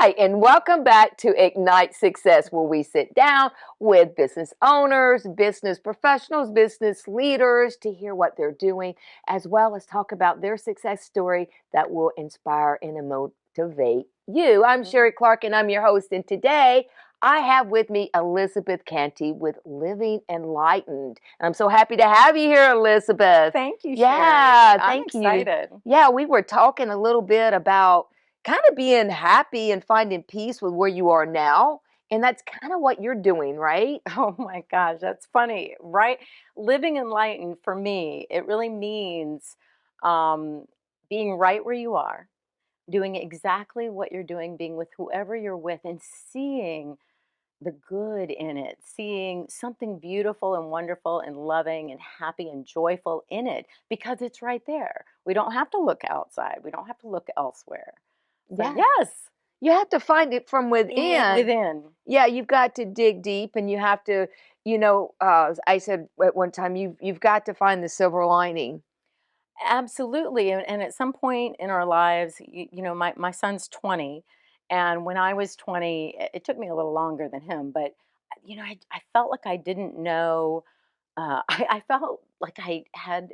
right, and welcome back to Ignite Success, where we sit down with business owners, business professionals, business leaders to hear what they're doing, as well as talk about their success story that will inspire and motivate you. I'm Sherrie Clark, and I'm your host, and today I have with me Elizabeth Cantey with Living Enlightened. And I'm so happy to have you here, Elizabeth. Thank you, Sherrie. Yeah, I'm thank you. excited. Yeah, we were talking a little bit about kind of being happy and finding peace with where you are now. And that's kind of what you're doing, right? Oh my gosh, that's funny, right? Living enlightened for me, it really means um, being right where you are, doing exactly what you're doing, being with whoever you're with, and seeing the good in it, seeing something beautiful and wonderful and loving and happy and joyful in it because it's right there. We don't have to look outside, we don't have to look elsewhere. So, Yes. yes, You have to find it from within. within. Yeah, you've got to dig deep and you have to, I said at one time, you've got to find the silver lining. Absolutely. And at some point in our lives, my son's 20. And when I was 20, it took me a little longer than him, but, I felt like I didn't know. I felt like I had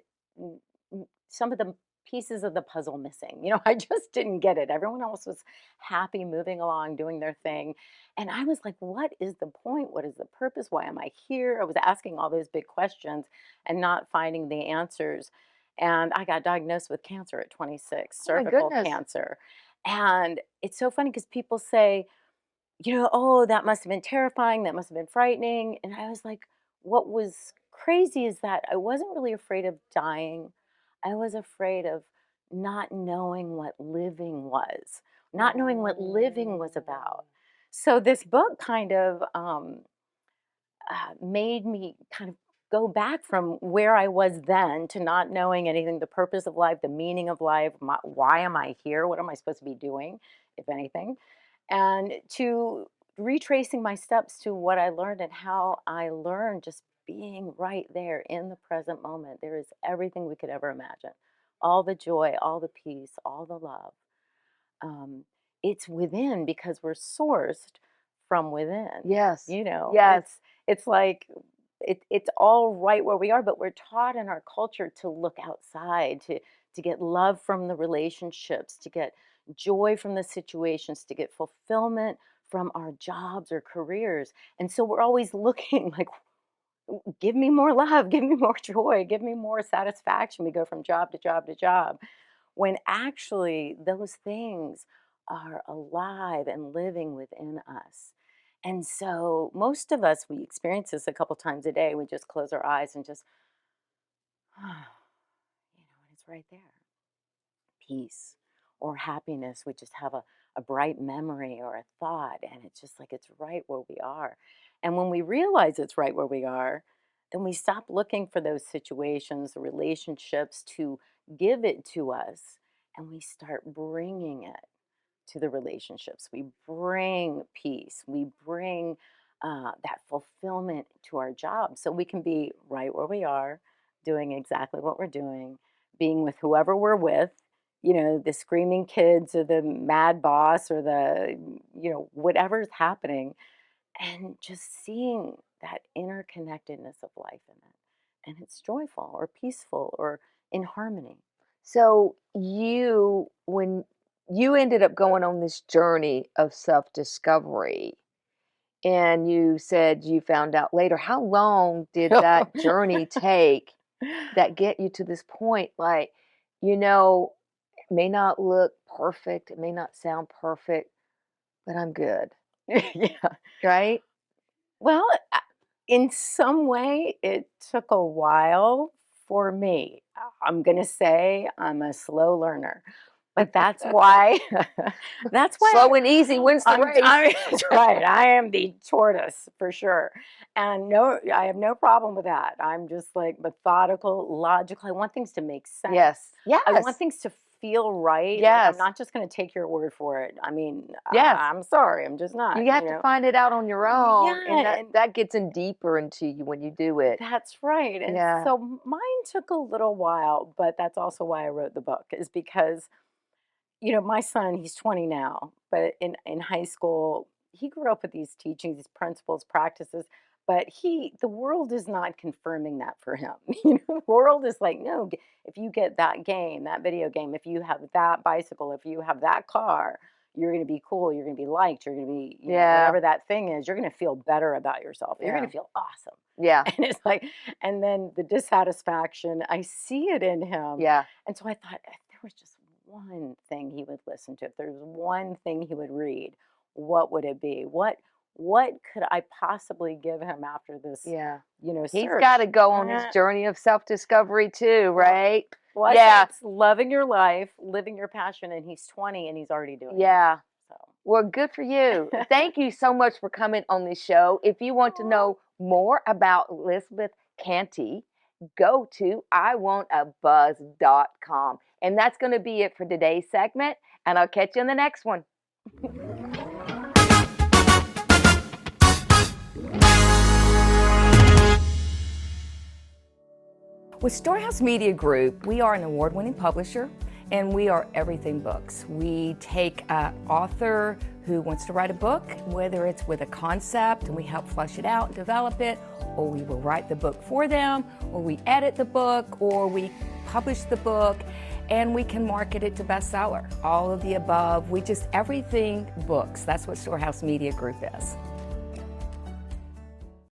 some of the pieces of the puzzle missing. I just didn't get it. Everyone else was happy, moving along, doing their thing. And I was like, what is the point? What is the purpose? Why am I here? I was asking all those big questions and not finding the answers. And I got diagnosed with cancer at 26, Oh my cervical goodness. cancer. And it's so funny because people say, oh, that must have been terrifying. That must have been frightening. And I was like, what was crazy is that I wasn't really afraid of dying. I was afraid of not knowing what living was, not knowing what living was about. So this book kind of made me kind of go back from where I was then to not knowing anything, the purpose of life, the meaning of life, why am I here? What am I supposed to be doing, if anything? And to retracing my steps to what I learned and how I learned just being right there in the present moment. There is everything we could ever imagine, all the joy, all the peace, all the love. Um, it's within because we're sourced from within. Yes. You know, Yes. it's like it's all right where we are, but we're taught in our culture to look outside, to get love from the relationships, to get joy from the situations, to get fulfillment from our jobs or careers. And so we're always looking like, give me more love, give me more joy, give me more satisfaction. We go from job to job to job when actually those things are alive and living within us. And so most of us, we experience this a couple times a day. We just close our eyes and just, and it's right there. Peace or happiness. We just have a bright memory or a thought, and it's just like it's right where we are. And when we realize it's right where we are, then we stop looking for those situations, the relationships to give it to us, and we start bringing it to the relationships. We bring peace. We bring that fulfillment to our job so we can be right where we are, doing exactly what we're doing, being with whoever we're with, the screaming kids or the mad boss or the, whatever's happening, and just seeing that interconnectedness of life in it. And it's joyful or peaceful or in harmony. So when you ended up going on this journey of self-discovery, and you said you found out later, how long did that journey take that get you to this point? Like, it may not look perfect, it may not sound perfect, but I'm good, Yeah. right? Well, in some way, it took a while for me. I'm going to say I'm a slow learner, but that's why, that's why Slow and easy wins the race. that's right. I am the tortoise for sure. And no, I have no problem with that. I'm just like methodical, logical. I want things to make sense. Yes. I want Yes. things to feel right. Like I'm Yes. not just going to take your word for it. I mean, Yes. I'm sorry. I'm just not, You have to find it out on your own, and Yeah, that gets in deeper into you when you do it. that's right. And Yeah. so mine took a little while, but that's also why I wrote the book, is because you know, my son, he's 20 now, but in high school, he grew up with these teachings, these principles, practices, but the world is not confirming that for him. You know, the world is like, no, if you get that game, that video game, if you have that bicycle, if you have that car, you're going to be cool, you're going to be liked, you're going to be, you know, Yeah. whatever that thing is, you're going to feel better about yourself. You're going Yeah. to feel awesome. Yeah. And it's like, and then the dissatisfaction, I see it in him. Yeah. And so I thought, if there was just one thing he would listen to, if there was one thing he would read, what would it be? What could I possibly give him after this, Yeah. you know, He's got to search? go on his journey of self-discovery too, Well, right? what Yeah. it's loving your life, living your passion, and he's 20 and he's already doing it. Yeah. So Well, good for you. Thank you so much for coming on this show. If you want to know more about Elizabeth Cantey, go to iwantabuzz.com. And that's going to be it for today's segment. And I'll catch you in the next one. With Storehouse Media Group, we are an award-winning publisher, and we are everything books. We take an author who wants to write a book, whether it's with a concept, and we help flesh it out and develop it, or we will write the book for them, or we edit the book, or we publish the book, and we can market it to bestseller. All of the above. We just everything books. That's what Storehouse Media Group is.